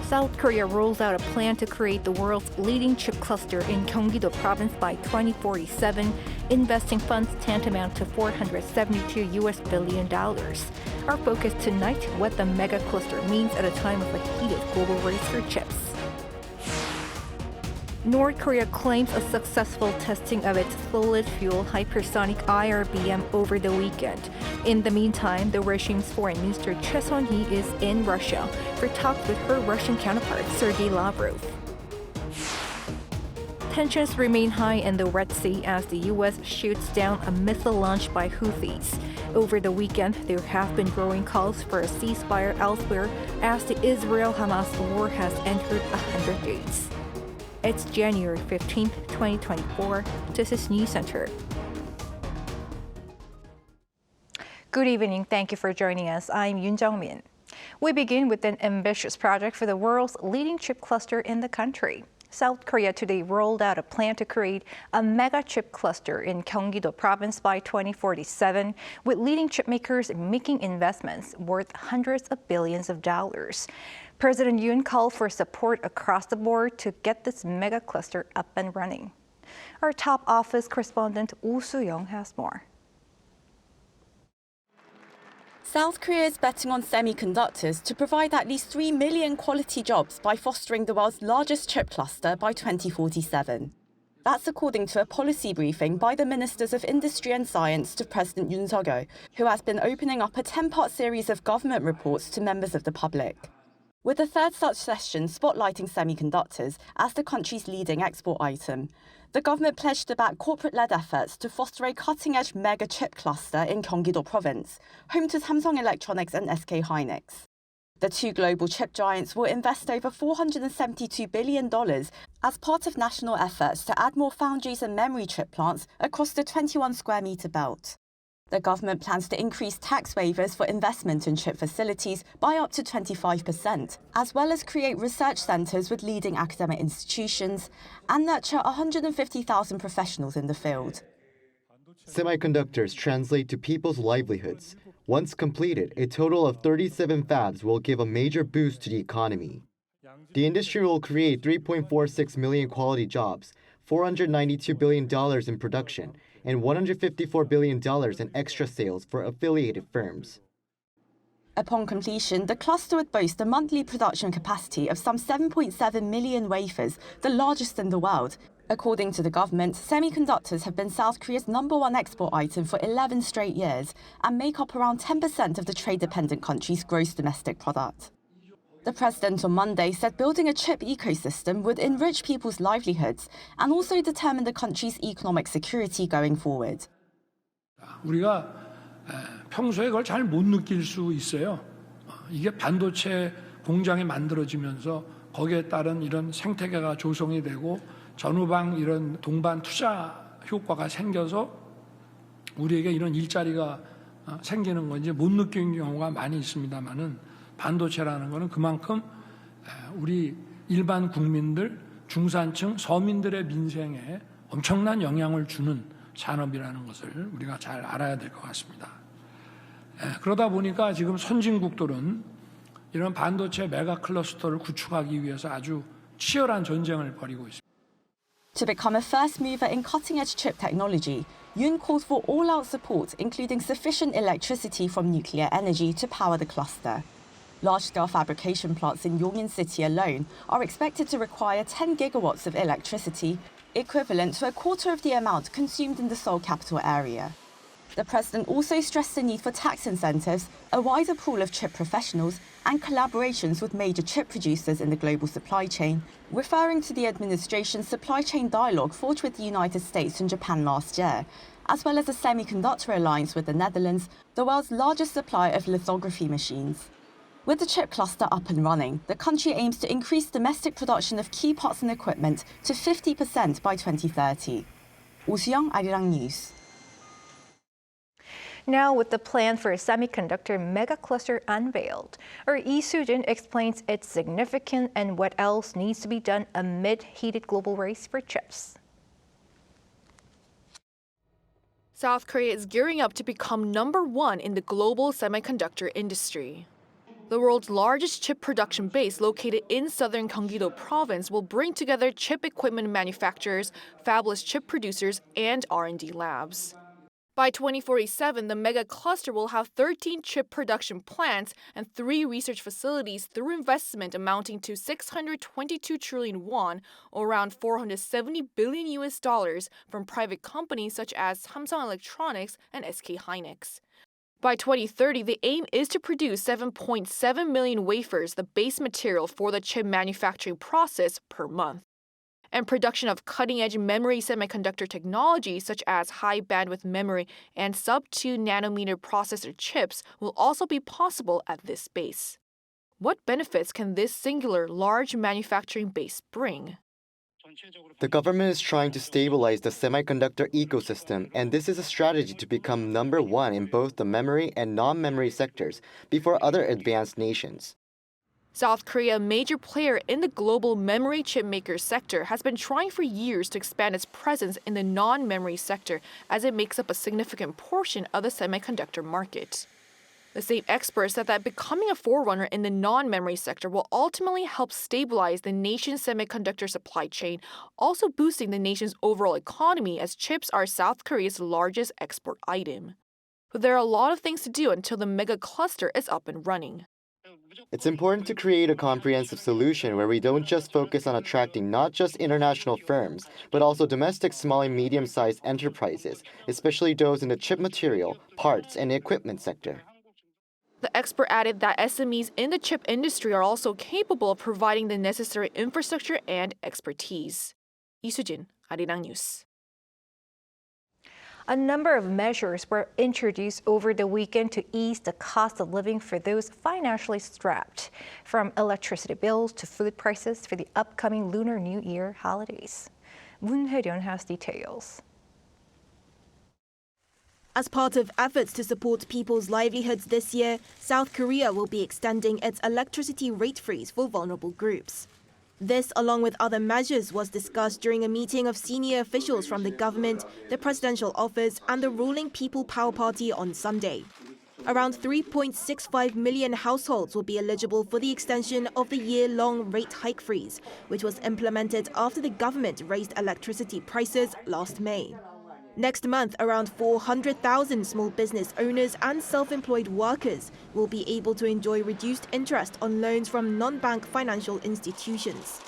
South Korea rolls out a plan to create the world's leading chip cluster in Gyeonggi-do province by 2047, investing funds tantamount to $472 billion. Our focus tonight, what the mega cluster means at a time of a heated global race for chips. North Korea claims a successful testing of its solid-fuel hypersonic IRBM over the weekend. In the meantime, the regime's foreign minister Choe Son-hui is in Russia for talks with her Russian counterpart Sergei Lavrov. Tensions remain high in the Red Sea as the U.S. shoots down a missile launched by Houthis. Over the weekend, there have been growing calls for a ceasefire elsewhere as the Israel-Hamas war has entered 100 days. It's January 15, 2024. This is Newscenter. Good evening. Thank you for joining us. I'm Yoon Min. We begin with an ambitious project for the world's leading chip cluster in the country. South Korea today rolled out a plan to create a mega chip cluster in Gyeonggi-do province by 2047, with leading chip makers making investments worth hundreds of billions of dollars. President Yeun called for support across the board to get this mega cluster up and running. Our top office correspondent Oh Soo-young has more. South Korea is betting on semiconductors to provide at least 3 million quality jobs by fostering the world's largest chip cluster by 2047. That's according to a policy briefing by the Ministers of Industry and Science to President Yoon, who has been opening up a 10-part series of government reports to members of the public. With the third such session spotlighting semiconductors as the country's leading export item, the government pledged to back corporate-led efforts to foster a cutting-edge mega chip cluster in Gyeonggi-do province, home to Samsung Electronics and SK Hynix. The two global chip giants will invest over $472 billion as part of national efforts to add more foundries and memory chip plants across the 21-square-meter belt. The government plans to increase tax waivers for investment in chip facilities by up to 25%, as well as create research centres with leading academic institutions and nurture 150,000 professionals in the field. Semiconductors translate to people's livelihoods. Once completed, a total of 37 fabs will give a major boost to the economy. The industry will create 3.46 million quality jobs, $492 billion in production, and $154 billion in extra sales for affiliated firms. Upon completion, the cluster would boast a monthly production capacity of some 7.7 million wafers, the largest in the world. According to the government, semiconductors have been South Korea's #1 export item for 11 straight years and make up around 10% of the trade-dependent country's gross domestic product. The president on Monday said building a chip ecosystem would enrich people's livelihoods and also determine the country's economic security going forward. 우리가 평소에 그걸 잘 못 느낄 수 있어요. 이게 반도체 공장이 만들어지면서 거기에 따른 이런 생태계가 조성이 되고 전후방 이런 동반 투자 효과가 생겨서 우리에게 이런 일자리가 생기는 건지 못 느끼는 경우가 많이 있습니다만은 반도체라는 것은 그만큼 우리 일반 국민들, 중산층, 서민들의 민생에 엄청난 영향을 주는 산업이라는 것을 우리가 잘 알아야 될 것 같습니다. 그러다 보니까 지금 선진국들은 이런 반도체 메가 클러스터를 구축하기 위해서 아주 치열한 전쟁을 벌이고 있습니다. To become a first mover in cutting-edge chip technology, Yeun called for all-out support, including sufficient electricity from nuclear energy to power the cluster. Large-scale fabrication plants in Yongin City alone are expected to require 10 gigawatts of electricity, equivalent to a quarter of the amount consumed in the Seoul capital area. The president also stressed the need for tax incentives, a wider pool of chip professionals, and collaborations with major chip producers in the global supply chain, referring to the administration's supply chain dialogue forged with the United States and Japan last year, as well as a semiconductor alliance with the Netherlands, the world's largest supplier of lithography machines. With the chip cluster up and running, the country aims to increase domestic production of key parts and equipment to 50% by 2030. Oh Soo-young, Arirang News. Now, with the plan for a semiconductor mega cluster unveiled, our Lee Soo-jin explains its significance and what else needs to be done amid heated global race for chips. South Korea is gearing up to become #1 in the global semiconductor industry. The world's largest chip production base located in southern Gyeonggi-do province will bring together chip equipment manufacturers, fabless chip producers, and R&D labs. By 2047, the mega cluster will have 13 chip production plants and 3 research facilities through investment amounting to 622 trillion won, or around $470 billion from private companies such as Samsung Electronics and SK Hynix. By 2030, the aim is to produce 7.7 million wafers, the base material for the chip manufacturing process, per month. And production of cutting-edge memory semiconductor technology such as high-bandwidth memory and sub-2 nanometer processor chips will also be possible at this base. What benefits can this singular large manufacturing base bring? The government is trying to stabilize the semiconductor ecosystem, and this is a strategy to become number one in both the memory and non-memory sectors before other advanced nations. South Korea, a major player in the global memory chip maker sector, has been trying for years to expand its presence in the non-memory sector as it makes up a significant portion of the semiconductor market. The same expert said that becoming a forerunner in the non-memory sector will ultimately help stabilize the nation's semiconductor supply chain, also boosting the nation's overall economy as chips are South Korea's largest export item. But there are a lot of things to do until the mega cluster is up and running. It's important to create a comprehensive solution where we don't just focus on attracting not just international firms, but also domestic small and medium-sized enterprises, especially those in the chip material, parts, and equipment sector. The expert added that SMEs in the chip industry are also capable of providing the necessary infrastructure and expertise. Lee Soo-jin, Arirang News. A number of measures were introduced over the weekend to ease the cost of living for those financially strapped, from electricity bills to food prices for the upcoming Lunar New Year holidays. Moon Hae-ryun has details. As part of efforts to support people's livelihoods this year, South Korea will be extending its electricity rate freeze for vulnerable groups. This, along with other measures, was discussed during a meeting of senior officials from the government, the presidential office, and the ruling People Power Party on Sunday. Around 3.65 million households will be eligible for the extension of the year-long rate hike freeze, which was implemented after the government raised electricity prices last May. Next month, around 400,000 small business owners and self-employed workers will be able to enjoy reduced interest on loans from non-bank financial institutions.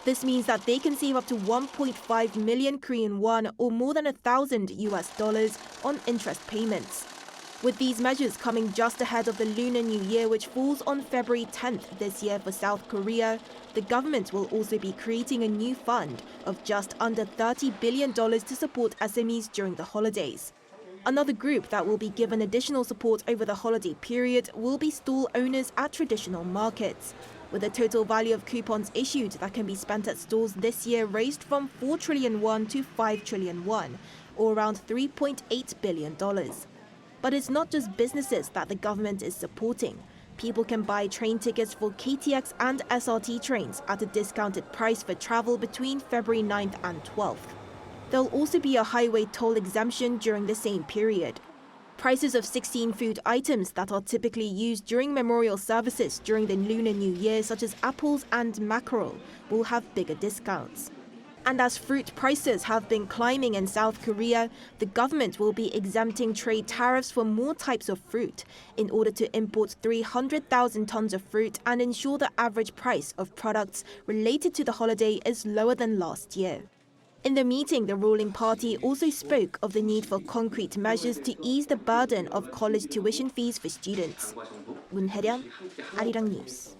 This means that they can save up to 1.5 million Korean won, or more than $1,000 on interest payments. With these measures coming just ahead of the Lunar New Year, which falls on February 10th this year for South Korea, the government will also be creating a new fund of just under $30 billion to support SMEs during the holidays. Another group that will be given additional support over the holiday period will be stall owners at traditional markets, with the total value of coupons issued that can be spent at stalls this year raised from 4 trillion won to 5 trillion won, or around $3.8 billion. But it's not just businesses that the government is supporting. People can buy train tickets for KTX and SRT trains at a discounted price for travel between February 9th and 12th. There'll also be a highway toll exemption during the same period. Prices of 16 food items that are typically used during memorial services during the Lunar New Year, such as apples and mackerel, will have bigger discounts. And as fruit prices have been climbing in South Korea, the government will be exempting trade tariffs for more types of fruit in order to import 300,000 tons of fruit and ensure the average price of products related to the holiday is lower than last year. In the meeting, the ruling party also spoke of the need for concrete measures to ease the burden of college tuition fees for students. Moon Hae-ryun, Arirang News.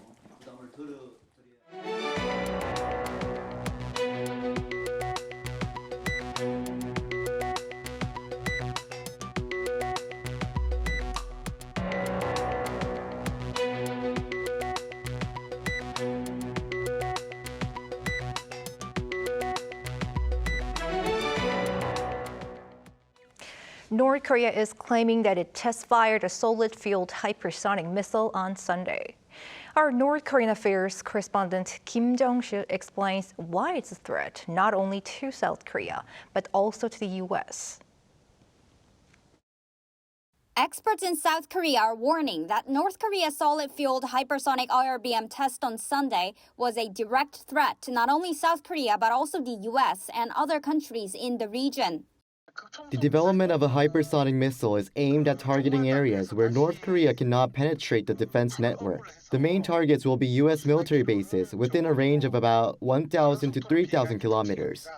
North Korea is claiming that it test-fired a solid-fueled hypersonic missile on Sunday. Our North Korean affairs correspondent Kim Jung-soo explains why it's a threat not only to South Korea, but also to the U.S. Experts in South Korea are warning that North Korea's solid-fueled hypersonic IRBM test on Sunday was a direct threat to not only South Korea but also the U.S. and other countries in the region. The development of a hypersonic missile is aimed at targeting areas where North Korea cannot penetrate the defense network. The main targets will be U.S. military bases within a range of about 1,000 to 3,000 kilometers.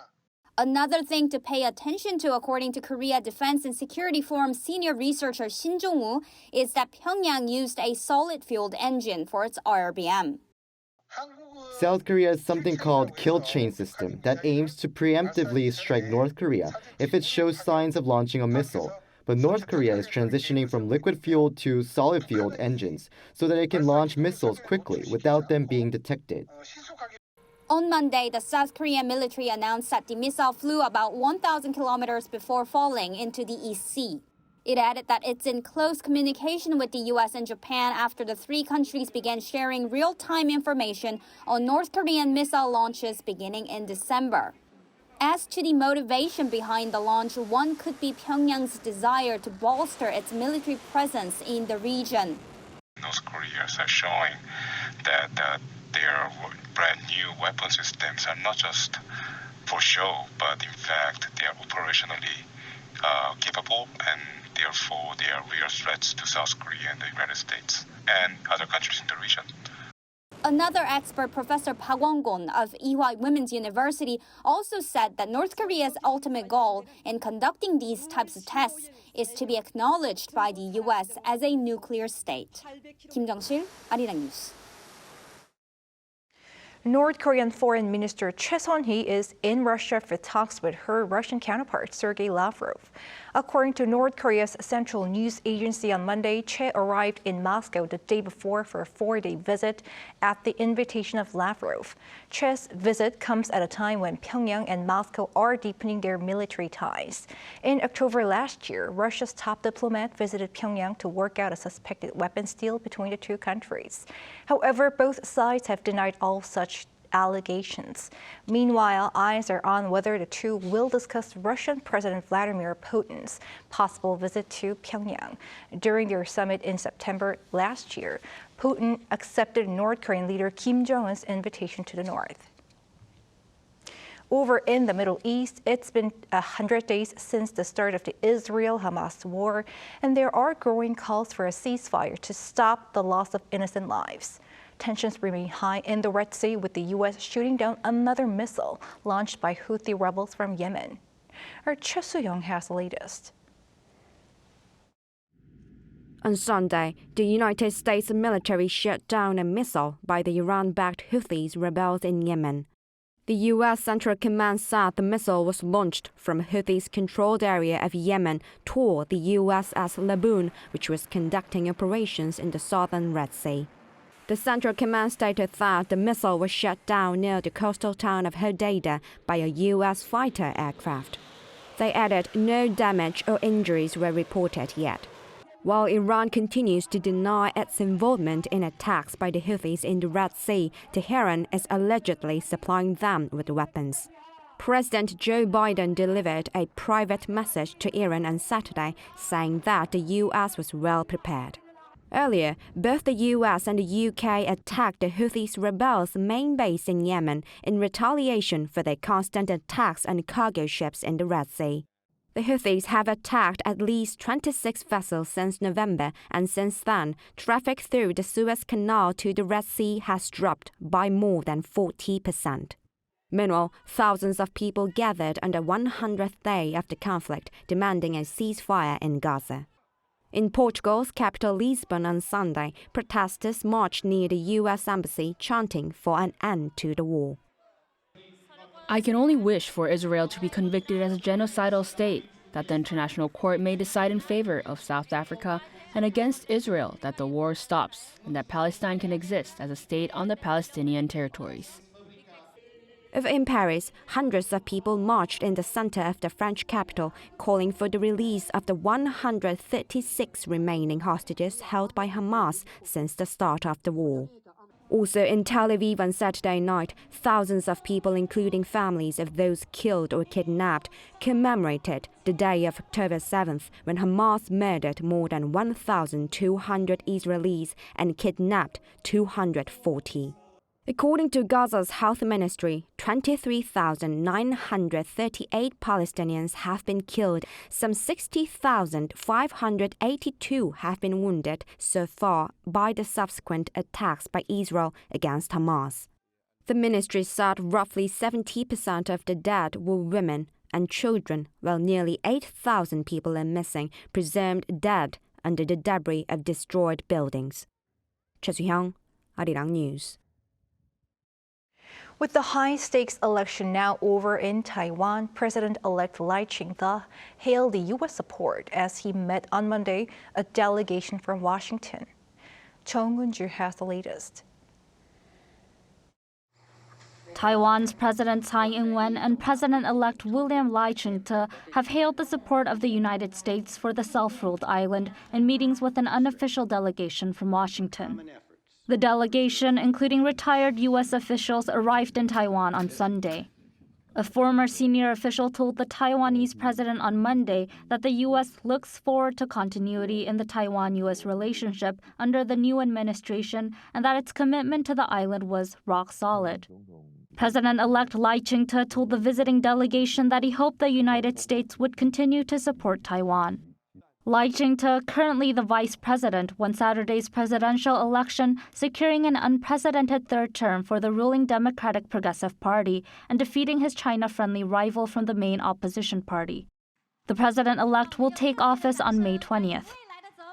Another thing to pay attention to, according to Korea Defense and Security Forum senior researcher Shin Jong-woo, is that Pyongyang used a solid-fueled engine for its IRBM. South Korea has something called kill chain system that aims to preemptively strike North Korea if it shows signs of launching a missile. But North Korea is transitioning from liquid-fueled to solid-fueled engines so that it can launch missiles quickly without them being detected. On Monday, the South Korean military announced that the missile flew about 1,000 kilometers before falling into the East Sea. It added that it's in close communication with the U.S. and Japan after the three countries began sharing real-time information on North Korean missile launches beginning in December. As to the motivation behind the launch, one could be Pyongyang's desire to bolster its military presence in the region. North Korea are showing that their brand new weapon systems are not just for show, but in fact they are operationally capable, and therefore they are real threats to South Korea and the United States and other countries in the region. Another expert, Professor Park Won-gon of Ewha Women's University, also said that North Korea's ultimate goal in conducting these types of tests is to be acknowledged by the U.S. as a nuclear state. Kim Jung-sil, Arirang News. North Korean Foreign Minister Choe Son-hui is in Russia for talks with her Russian counterpart, Sergei Lavrov. According to North Korea's central news agency on Monday, Choe arrived in Moscow the day before for a 4-day visit at the invitation of Lavrov. Choe's visit comes at a time when Pyongyang and Moscow are deepening their military ties. In October last year, Russia's top diplomat visited Pyongyang to work out a suspected weapons deal between the two countries. However, both sides have denied all such allegations. Meanwhile, eyes are on whether the two will discuss Russian President Vladimir Putin's possible visit to Pyongyang. During their summit in September last year, Putin accepted North Korean leader Kim Jong-un's invitation to the north. Over in the Middle East, it's been 100 days since the start of the Israel-Hamas war, and there are growing calls for a ceasefire to stop the loss of innocent lives. Tensions remain high in the Red Sea, with the U.S. shooting down another missile launched by Houthi rebels from Yemen. Our Cho Soo-young has the latest. On Sunday, the United States military shot down a missile by the Iran-backed Houthis rebels in Yemen. The U.S. Central Command said the missile was launched from Houthis-controlled area of Yemen toward the USS Laboon, which was conducting operations in the southern Red Sea. The Central Command stated that the missile was shot down near the coastal town of Hodeidah by a U.S. fighter aircraft. They added no damage or injuries were reported yet. While Iran continues to deny its involvement in attacks by the Houthis in the Red Sea, Tehran is allegedly supplying them with weapons. President Joe Biden delivered a private message to Iran on Saturday, saying that the U.S. was well prepared. Earlier, both the U.S. and the U.K. attacked the Houthis rebels' main base in Yemen in retaliation for their constant attacks on cargo ships in the Red Sea. The Houthis have attacked at least 26 vessels since November, and since then, traffic through the Suez Canal to the Red Sea has dropped by more than 40%. Meanwhile, thousands of people gathered on the 100th day of the conflict, demanding a ceasefire in Gaza. In Portugal's capital Lisbon on Sunday, protesters marched near the U.S. Embassy chanting for an end to the war. I can only wish for Israel to be convicted as a genocidal state, that the International Court may decide in favor of South Africa, and against Israel that the war stops and that Palestine can exist as a state on the Palestinian territories. Over in Paris, hundreds of people marched in the center of the French capital, calling for the release of the 136 remaining hostages held by Hamas since the start of the war. Also in Tel Aviv on Saturday night, thousands of people, including families of those killed or kidnapped, commemorated the day of October 7th when Hamas murdered more than 1,200 Israelis and kidnapped 240. According to Gaza's health ministry, 23,938 Palestinians have been killed, some 60,582 have been wounded so far by the subsequent attacks by Israel against Hamas. The ministry said roughly 70% of the dead were women and children, while nearly 8,000 people are missing, presumed dead under the debris of destroyed buildings. Choe Son-hui, Arirang News. With the high-stakes election now over in Taiwan, President-elect Li hailed the U.S. support as he met on Monday a delegation from Washington. Chung Eun-ju has the latest. Taiwan's President Tsai Ing-wen and President-elect William Li Ching-te have hailed the support of the United States for the self-ruled island in meetings with an unofficial delegation from Washington. The delegation, including retired U.S. officials, arrived in Taiwan on Sunday. A former senior official told the Taiwanese president on Monday that the U.S. looks forward to continuity in the Taiwan-U.S. relationship under the new administration and that its commitment to the island was rock solid. President-elect Li Ching-te told the visiting delegation that he hoped the United States would continue to support Taiwan. Li Ching-te, currently the vice president, won Saturday's presidential election, securing an unprecedented third term for the ruling Democratic Progressive Party and defeating his China-friendly rival from the main opposition party. The president-elect will take office on May 20th.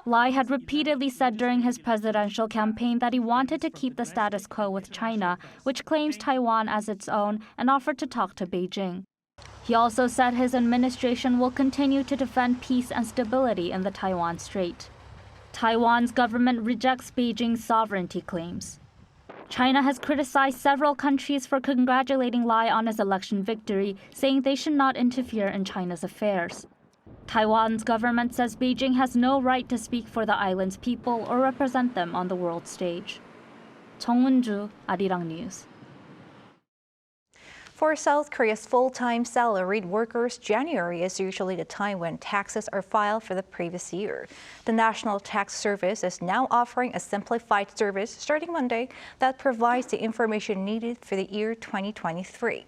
Li had repeatedly said during his presidential campaign that he wanted to keep the status quo with China, which claims Taiwan as its own, and offered to talk to Beijing. He also said his administration will continue to defend peace and stability in the Taiwan Strait. Taiwan's government rejects Beijing's sovereignty claims. China has criticized several countries for congratulating Li on his election victory, saying they should not interfere in China's affairs. Taiwan's government says Beijing has no right to speak for the island's people or represent them on the world stage. Chung Eun-ju, Arirang News. For South Korea's full-time salaried workers, January is usually the time when taxes are filed for the previous year. The National Tax Service is now offering a simplified service starting Monday that provides the information needed for the year 2023.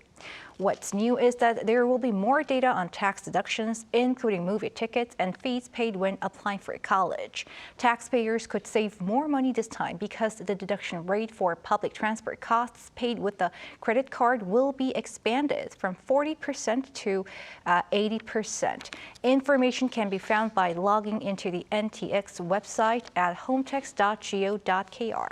What's new is that there will be more data on tax deductions, including movie tickets and fees paid when applying for college. Taxpayers could save more money this time because the deduction rate for public transport costs paid with the credit card will be expanded from 40% to 80%. Information can be found by logging into the NTX website at hometex.go.kr.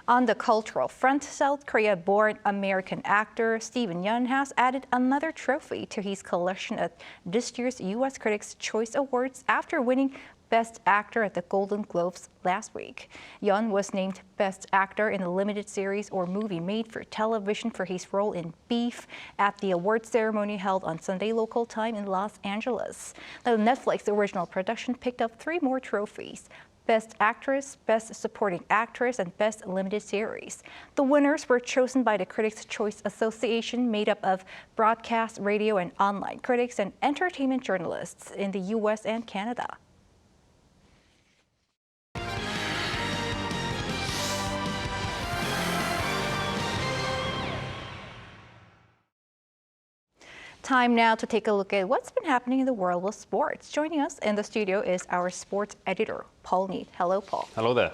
On the cultural front, South Korea-born American actor Steven Yeun has added another trophy to his collection at this year's U.S. Critics' Choice Awards after winning Best Actor at the Golden Globes last week. Yeun was named Best Actor in a limited series or movie made for television for his role in Beef at the awards ceremony held on Sunday local time in Los Angeles. The Netflix original production picked up 3 more trophies: Best Actress, Best Supporting Actress, and Best Limited Series. The winners were chosen by the Critics' Choice Association, made up of broadcast, radio, and online critics and entertainment journalists in the U.S. and Canada. Time now to take a look at what's been happening in the world of sports. Joining us in the studio is our sports editor, Paul Need. Hello, Paul. Hello there.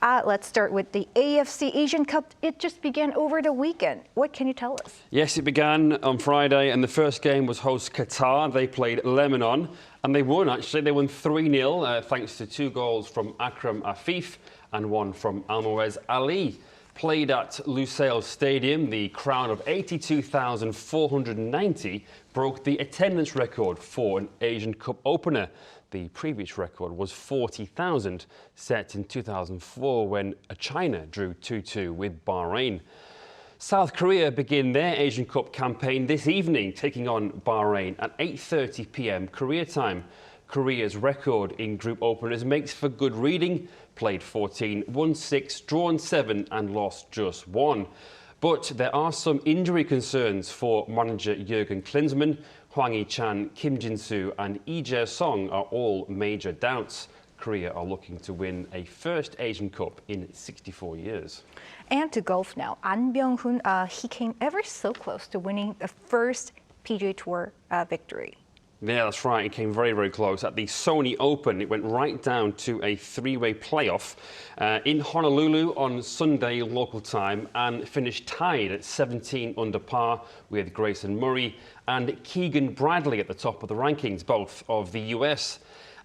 Let's start with the AFC Asian Cup. It just began over the weekend. What can you tell us? Yes, it began on Friday, and the first game was host Qatar. They played Lebanon, and they won, actually. They won 3-0, thanks to 2 goals from Akram Afif and 1 from Almoez Ali. Played at Lusail Stadium, the crowd of 82,490 broke the attendance record for an Asian Cup opener. The previous record was 40,000, set in 2004 when China drew 2-2 with Bahrain. South Korea begin their Asian Cup campaign this evening, taking on Bahrain at 8:30 p.m. Korea time. Korea's record in group openers makes for good reading. played 14, won 6, drawn 7 and lost just 1. But there are some injury concerns for manager Jurgen Klinsmann. Hwang Hee-chan, Kim Jin-soo and Lee Jae-sung are all major doubts. Korea are looking to win a first Asian Cup in 64 years. And to golf now, An Byung-hun, he came ever so close to winning the first PGA Tour victory. Yeah, that's right. It came very, very close. At the Sony Open, it went right down to a three-way playoff in Honolulu on Sunday local time and finished tied at 17 under par with Grayson Murray and Keegan Bradley at the top of the rankings, both of the US.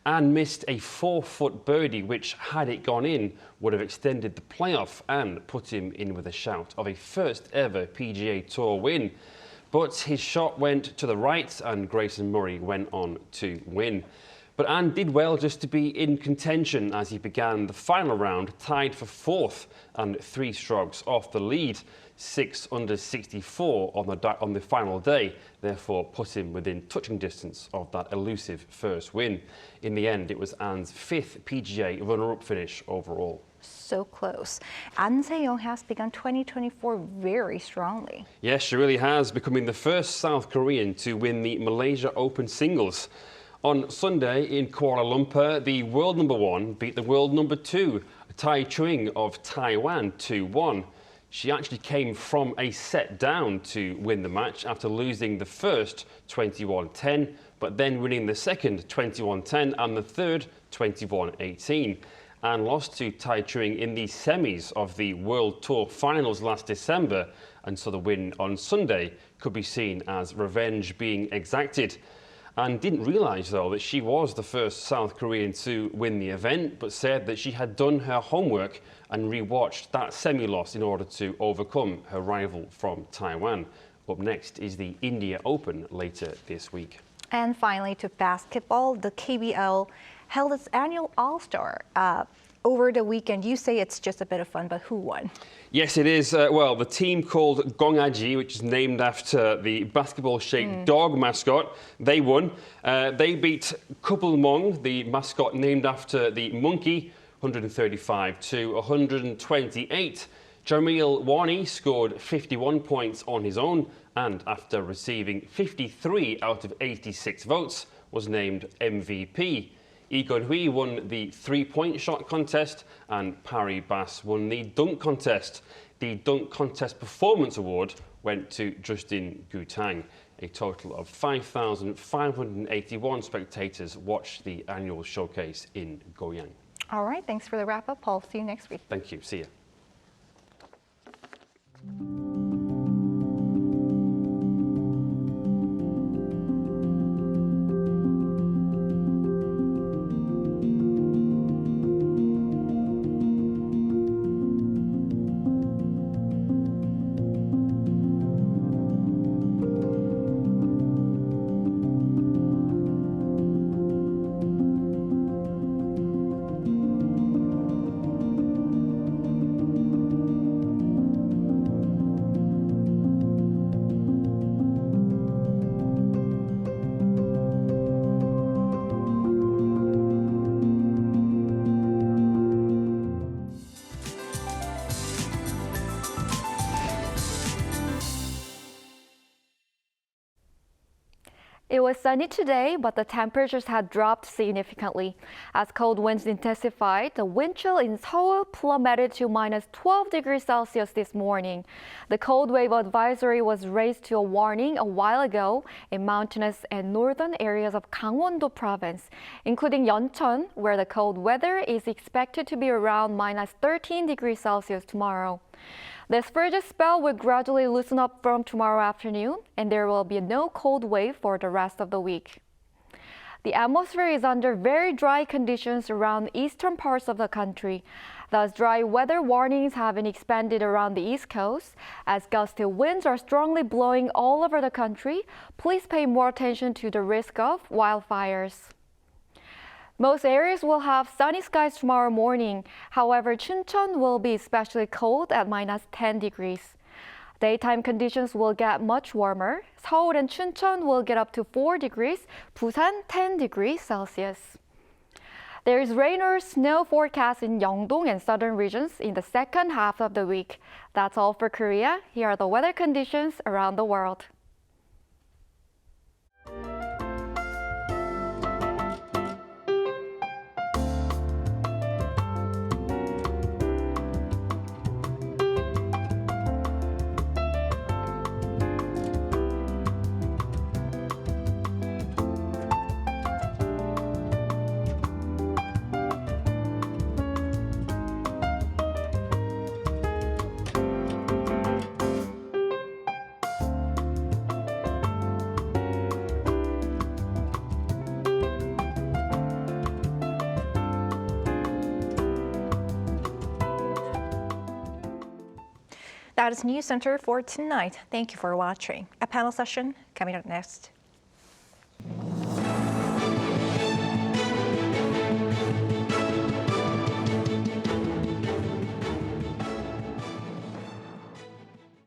And missed a 4-foot birdie, which, had it gone in, would have extended the playoff and put him in with a shout of a first ever PGA Tour win. But his shot went to the right and Grayson Murray went on to win. But An did well just to be in contention as he began the final round, tied for 4th and 3 strokes off the lead. 6 under 64 on the final day, therefore put him within touching distance of that elusive first win. In the end, it was An's 5th PGA runner-up finish overall. So close. An Se-young has begun 2024 very strongly. Yes, she really has, becoming the first South Korean to win the Malaysia Open singles. On Sunday in Kuala Lumpur, the world number 1 beat the world number 2, Tai Chuing of Taiwan, 2-1. She actually came from a set down to win the match after losing the first 21-10, but then winning the second 21-10 and the third 21-18. And lost to Tai Chuing in the semis of the World Tour Finals last December, and so the win on Sunday could be seen as revenge being exacted. And didn't realise, though, that she was the first South Korean to win the event, but said that she had done her homework and rewatched that semi-loss in order to overcome her rival from Taiwan. Up next is the India Open later this week. And finally, to basketball, the KBL held its annual All-Star over the weekend. You say it's just a bit of fun, but who won? Yes, it is. Well, the team called Gonghaji, which is named after the basketball-shaped dog mascot, they won. They beat Kupulmong, the mascot named after the monkey, 135 to 128. Jamil Wani scored 51 points on his own, and after receiving 53 out of 86 votes, was named MVP. Lee Gun-hui won the three-point shot contest and Parry Bass won the dunk contest. The dunk contest performance award went to Justin Gutang. A total of 5,581 spectators watched the annual showcase in Goyang. All right, thanks for the wrap-up, Paul. See you next week. Thank you. See you. It was sunny today, but the temperatures had dropped significantly. As cold winds intensified, the wind chill in Seoul plummeted to minus 12 degrees Celsius this morning. The cold wave advisory was raised to a warning a while ago in mountainous and northern areas of Gangwon-do province, including Yeoncheon, where the cold weather is expected to be around minus 13 degrees Celsius tomorrow. This frigid spell will gradually loosen up from tomorrow afternoon, and there will be no cold wave for the rest of the week. The atmosphere is under very dry conditions around eastern parts of the country. Thus, dry weather warnings have been expanded around the East Coast. As gusty winds are strongly blowing all over the country, please pay more attention to the risk of wildfires. Most areas will have sunny skies tomorrow morning. However, Chuncheon will be especially cold at minus 10 degrees. Daytime conditions will get much warmer. Seoul and Chuncheon will get up to 4 degrees, Busan 10 degrees Celsius. There is rain or snow forecast in Yeongdong and southern regions in the second half of the week. That's all for Korea. Here are the weather conditions around the world. That is Newscenter for tonight. Thank you for watching. A panel session coming up next.